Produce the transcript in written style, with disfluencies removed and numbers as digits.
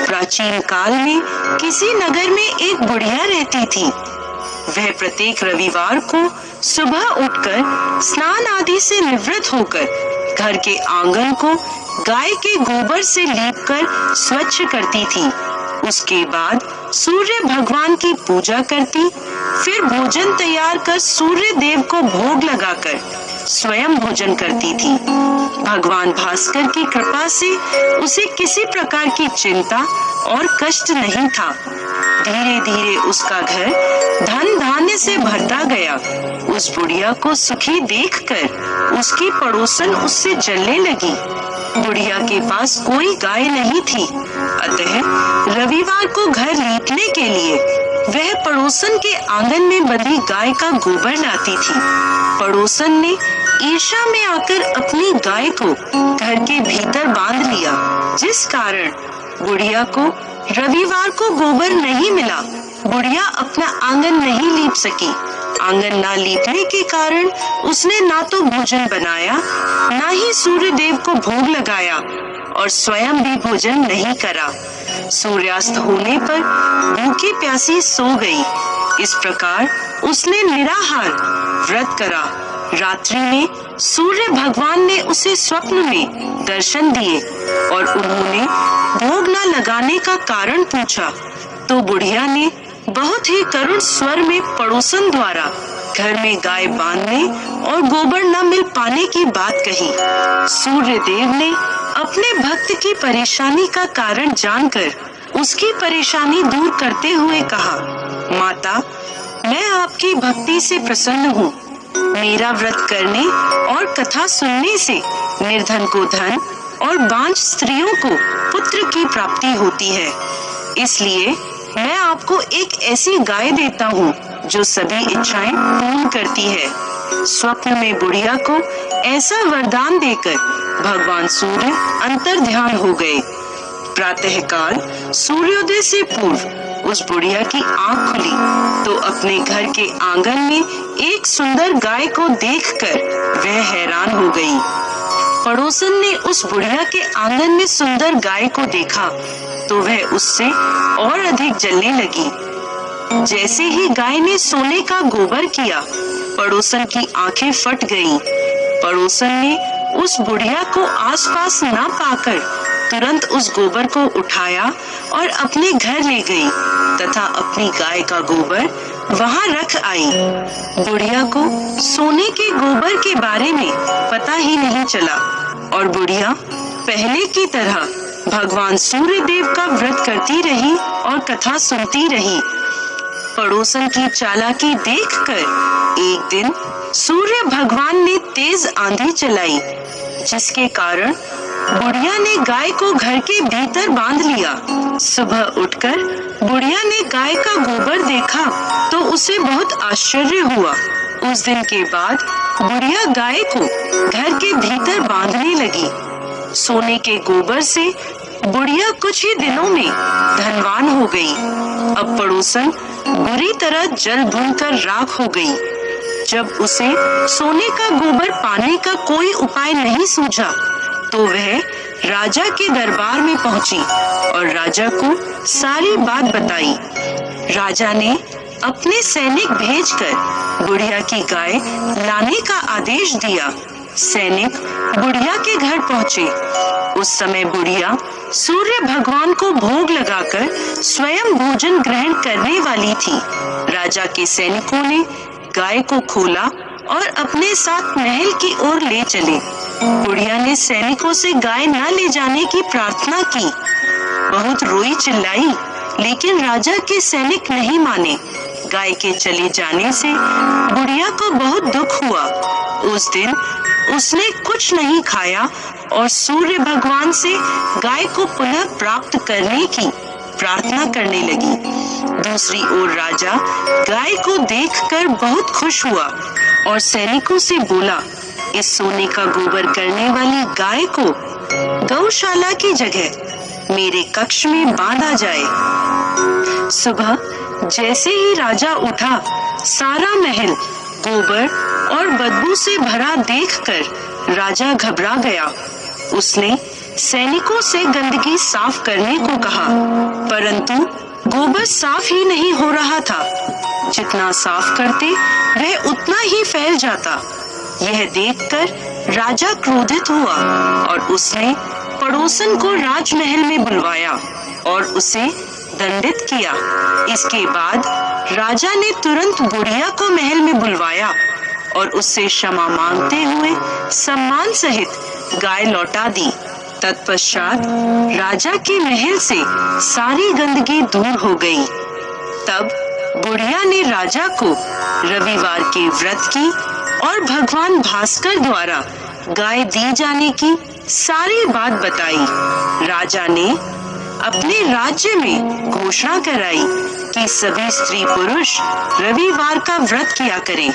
प्राचीन काल में किसी नगर में एक बुढ़िया रहती थी। वह प्रत्येक रविवार को सुबह उठकर स्नान आदि से निवृत्त होकर घर के आंगन को गाय के गोबर से लीपकर स्वच्छ करती थी। उसके बाद सूर्य भगवान की पूजा करती, फिर भोजन तैयार कर सूर्य देव को भोग लगाकर स्वयं भोजन करती थी। भगवान भास्कर की कृपा से उसे किसी प्रकार की चिंता और कष्ट नहीं था। धीरे धीरे उसका घर धन धान्य से भरता गया। उस बुढ़िया को सुखी देखकर उसकी पड़ोसन उससे जलने लगी। बुढ़िया के पास कोई गाय नहीं थी, अतः रविवार को घर लीपने के लिए वह पड़ोसन के आंगन में बंधी गाय का गोबर लाती थी। पड़ोसन ने ईर्ष्या में आकर अपनी गाय को घर के भीतर बांध लिया, जिस कारण बुढ़िया को रविवार को गोबर नहीं मिला। बुढ़िया अपना आंगन नहीं लीप सकी। आंगन ना लीपने के कारण उसने ना तो भोजन बनाया, ना ही सूर्य देव को भोग लगाया और स्वयं भी भोजन नहीं करा। सूर्यास्त होने पर भूखी प्यासी सो गई। इस प्रकार उसने निराहार व्रत करा। रात्रि में सूर्य भगवान ने उसे स्वप्न में दर्शन दिए और उन्होंने भोग न लगाने का कारण पूछा, तो बुढ़िया ने बहुत ही करुण स्वर में पड़ोसन द्वारा घर में गाय बांधने और गोबर न मिल पाने की बात कही। सूर्य देव ने अपने भक्त की परेशानी का कारण जानकर उसकी परेशानी दूर करते हुए कहा, माता, मैं आपकी भक्ति से प्रसन्न हूँ। मेरा व्रत करने और कथा सुनने से निर्धन को धन और बांझ स्त्रियों को पुत्र की प्राप्ति होती है। इसलिए मैं आपको एक ऐसी गाय देता हूँ जो सभी इच्छाएं पूर्ण करती है। स्वप्न में बुढ़िया को ऐसा वरदान देकर भगवान सूर्य अंतर्ध्यान हो गए। प्रातःकाल सूर्योदय से पूर्व उस बुढ़िया की आंख खुली तो अपने घर के आंगन में एक सुंदर गाय को देखकर वह हैरान हो गई। पड़ोसन ने उस बुढ़िया के आंगन में सुंदर गाय को देखा तो वह उससे और अधिक जलने लगी। जैसे ही गाय ने सोने का गोबर किया, पड़ोसन की आंखें फट गईं। पड़ोसन ने उस बुढ़िया को आसपास ना पाकर तुरंत उस गोबर को उठाया और अपने घर ले गई तथा अपनी गाय का गोबर वहां रख आई। बुढ़िया को सोने के गोबर के बारे में पता ही नहीं चला और बुढ़िया पहले की तरह भगवान सूर्य देव का व्रत करती रही और कथा सुनती रही। पड़ोसन की चालाकी देखकर एक दिन सूर्य भगवान ने तेज आंधी चलाई, जिसके कारण बुढ़िया ने गाय को घर के भीतर बांध लिया। सुबह उठकर बुढ़िया ने गाय का गोबर देखा तो उसे बहुत आश्चर्य हुआ। उस दिन के बाद बुढ़िया गाय को घर के भीतर बांधने लगी। सोने के गोबर से बुढ़िया कुछ ही दिनों में धनवान हो गई। अब पड़ोसन बुरी तरह जल भूनकर राख हो गई। जब उसे सोने का गोबर पाने का कोई उपाय नहीं सूझा तो वह राजा के दरबार में पहुंची और राजा को सारी बात बताई। राजा ने अपने सैनिक भेजकर बुढ़िया की गाय लाने का आदेश दिया। सैनिक बुढ़िया के घर पहुंचे। उस समय बुढ़िया सूर्य भगवान को भोग लगाकर स्वयं भोजन ग्रहण करने वाली थी। राजा के सैनिकों ने गाय को खोला और अपने साथ महल की ओर ले चले। बुढ़िया ने सैनिकों से गाय न ले जाने की प्रार्थना की। बहुत रोई चिल्लाई, लेकिन राजा के सैनिक नहीं माने। गाय के चले जाने से बुढ़िया को बहुत दुख हुआ। उस दिन उसने कुछ नहीं खाया और सूर्य भगवान से गाय को पुनः प्राप्त करने की प्रार्थना करने लगी। दूसरी ओर राजा गाय को देखकर बहुत खुश हुआ और सैनिकों से बोला, इस सोने का गोबर करने वाली गाय को गौशाला की जगह मेरे कक्ष में बांधा जाए। सुबह जैसे ही राजा उठा, सारा महल गोबर और बदबू से भरा देखकर राजा घबरा गया उसने सैनिकों से गंदगी साफ करने को कहा, परंतु गोबर साफ ही नहीं हो रहा था। जितना साफ करते वह उतना ही फैल जाता। यह देखकर राजा क्रोधित हुआ और उसने पड़ोसन को राजमहल में बुलवाया और उसे दंडित किया। इसके बाद राजा ने तुरंत बुढ़िया को महल में बुलवाया और उससे क्षमा मांगते हुए सम्मान सहित गाय लौटा दी। तत्पश्चात राजा के महल से सारी गंदगी दूर हो गई। तब बुढ़िया ने राजा को रविवार के व्रत की और भगवान भास्कर द्वारा गाय दी जाने की सारी बात बताई। राजा ने अपने राज्य में घोषणा कराई कि सभी स्त्री पुरुष रविवार का व्रत किया करें।